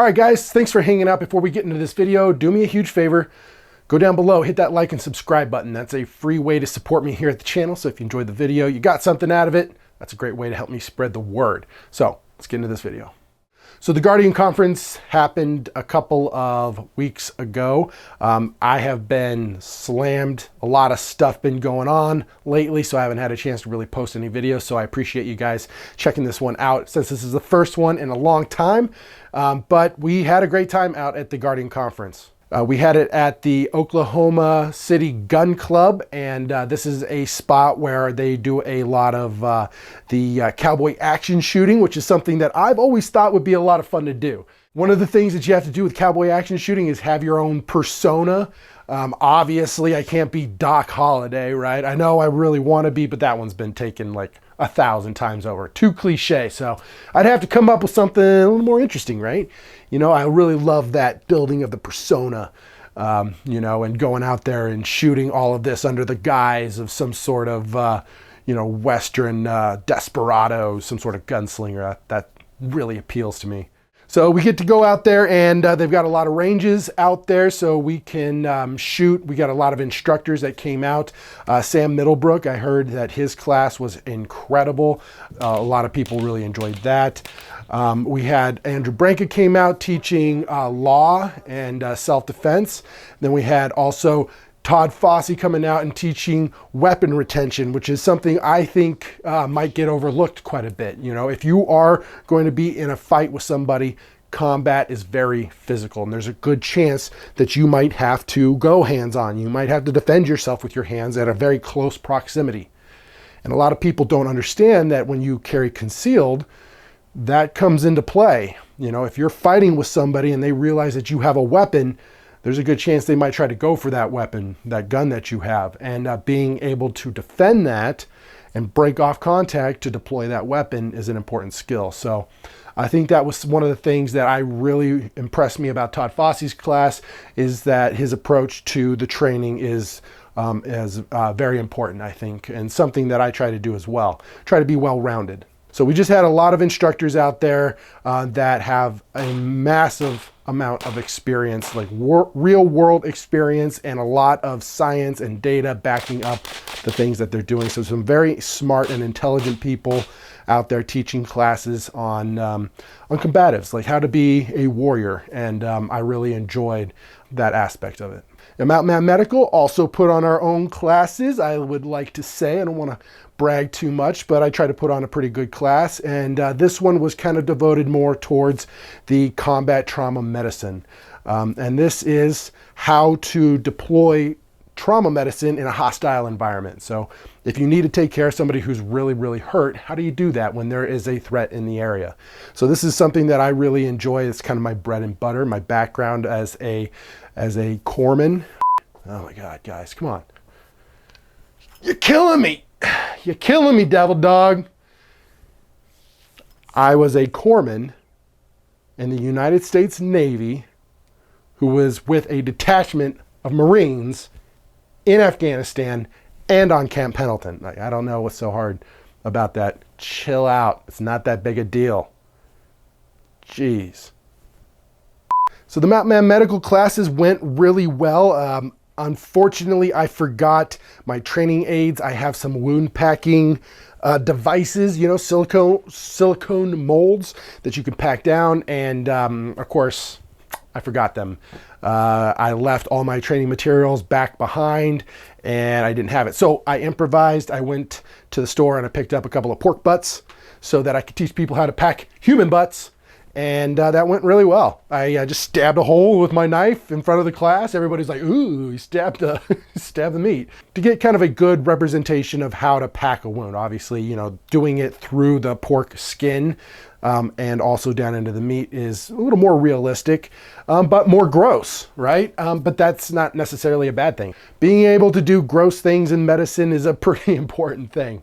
All right, guys, thanks for hanging out. Before we get into this video, do me a huge favor. Go down below, hit that like and subscribe button. That's a free way to support me here at the channel. So if you enjoyed the video, you got something out of it, that's a great way to help me spread the word. So let's get into this video. So the Guardian Conference happened a couple of weeks ago. I have been slammed. A lot of stuff been going on lately, so I haven't had a chance to really post any videos. So I appreciate you guys checking this one out since this is the first one in a long time. But we had a great time out at the Guardian Conference. We had it at the Oklahoma City Gun Club, and this is a spot where they do a lot of the cowboy action shooting, which is something that I've always thought would be a lot of fun to do. One of the things that you have to do with cowboy action shooting is have your own persona. Obviously, I can't be Doc Holliday, right? I know I really want to be, but that one's been taken like 1,000 times over. Too cliche. So I'd have to come up with something a little more interesting, right? You know, I really love that building of the persona, you know, and going out there and shooting all of this under the guise of some sort of, you know, Western desperado, some sort of gunslinger. That really appeals to me. So we get to go out there, and they've got a lot of ranges out there so we can shoot. We got a lot of instructors that came out. Sam Middlebrook, I heard that his class was incredible. A lot of people really enjoyed that. We had Andrew Branca came out teaching law and self-defense. Then we had also Todd Fossey coming out and teaching weapon retention, which is something I think might get overlooked quite a bit. You know, if you are going to be in a fight with somebody, combat is very physical, and there's a good chance that you might have to go hands-on. You might have to defend yourself with your hands at a very close proximity. And a lot of people don't understand that when you carry concealed, that comes into play. You know, if you're fighting with somebody and they realize that you have a weapon, there's a good chance they might try to go for that weapon, that gun that you have. And being able to defend that and break off contact to deploy that weapon is an important skill. So I think that was one of the things that I really impressed me about Todd Fossey's class, is that his approach to the training is very important, I think, and something that I try to do as well. Try to be well-rounded. So we just had a lot of instructors out there that have a massive amount of experience, like real world experience, and a lot of science and data backing up the things that they're doing. So some very smart and intelligent people out there teaching classes on combatives, like how to be a warrior. And I really enjoyed that aspect of it. Now, Mountain Man Medical also put on our own classes. I would like to say, I don't want to brag too much, but I try to put on a pretty good class. And this one was kind of devoted more towards the combat trauma medicine. And this is how to deploy trauma medicine in a hostile environment. So if you need to take care of somebody who's really, really hurt, how do you do that when there is a threat in the area? So this is something that I really enjoy. It's kind of my bread and butter, my background as a corpsman. Oh my God, guys, come on. You're killing me. You're killing me, devil dog. I was a corpsman in the United States Navy who was with a detachment of Marines in Afghanistan and on Camp Pendleton. Like, I don't know what's so hard about that. Chill out. It's not that big a deal. Jeez. So the Mountain Man Medical classes went really well. Unfortunately, I forgot my training aids. I have some wound packing devices, you know, silicone molds that you can pack down. And of course, I forgot them. I left all my training materials back behind and I didn't have it. So I improvised. I went to the store and I picked up a couple of pork butts so that I could teach people how to pack human butts. And that went really well. I just stabbed a hole with my knife in front of the class. Everybody's like, ooh, he stabbed the meat. To get kind of a good representation of how to pack a wound. Obviously, you know, doing it through the pork skin and also down into the meat is a little more realistic, but more gross, right? But that's not necessarily a bad thing. Being able to do gross things in medicine is a pretty important thing,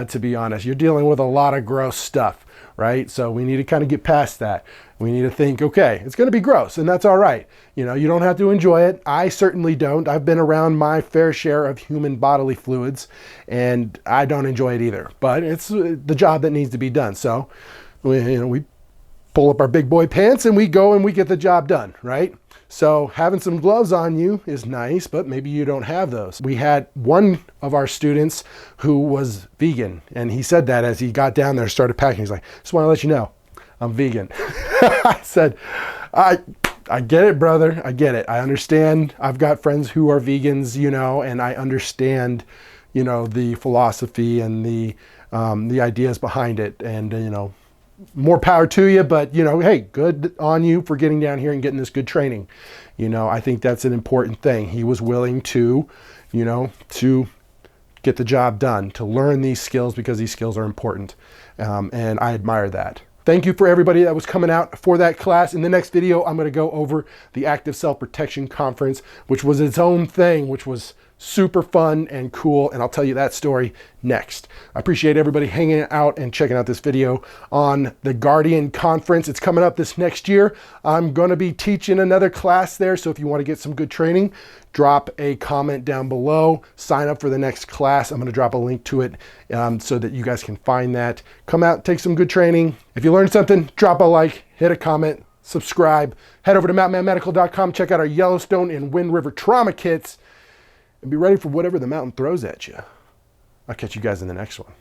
to be honest. You're dealing with a lot of gross stuff, right? So we need to kind of get past that. We need to think, okay, it's going to be gross, and that's all right. You know, you don't have to enjoy it. I certainly don't. I've been around my fair share of human bodily fluids, and I don't enjoy it either. But it's the job that needs to be done. So, we pull up our big boy pants and we go and we get the job done, right? So having some gloves on you is nice, but maybe you don't have those. We had one of our students who was vegan, and he said that as he got down there and started packing. He's like, just want to let you know, I'm vegan. I said, I get it, brother. I get it. I understand. I've got friends who are vegans, you know, and I understand, you know, the philosophy and the ideas behind it. And, you know, more power to you, but, you know, hey, good on you for getting down here and getting this good training. You know, I think that's an important thing. He was willing to, you know, to get the job done, to learn these skills, because these skills are important. And I admire that. Thank you for everybody that was coming out for that class. In the next video, I'm going to go over the Active Self-Protection Conference, which was its own thing, which was super fun and cool, and I'll tell you that story next. I appreciate everybody hanging out and checking out this video on the Guardian Conference. It's coming up this next year. I'm going to be teaching another class there, so if you want to get some good training, drop a comment down below. Sign up for the next class. I'm going to drop a link to it so that you guys can find that. Come out, take some good training. If you learned something, drop a like, hit a comment, subscribe. Head over to mountainmanmedical.com. Check out our Yellowstone and Wind River trauma kits, and be ready for whatever the mountain throws at you. I'll catch you guys in the next one.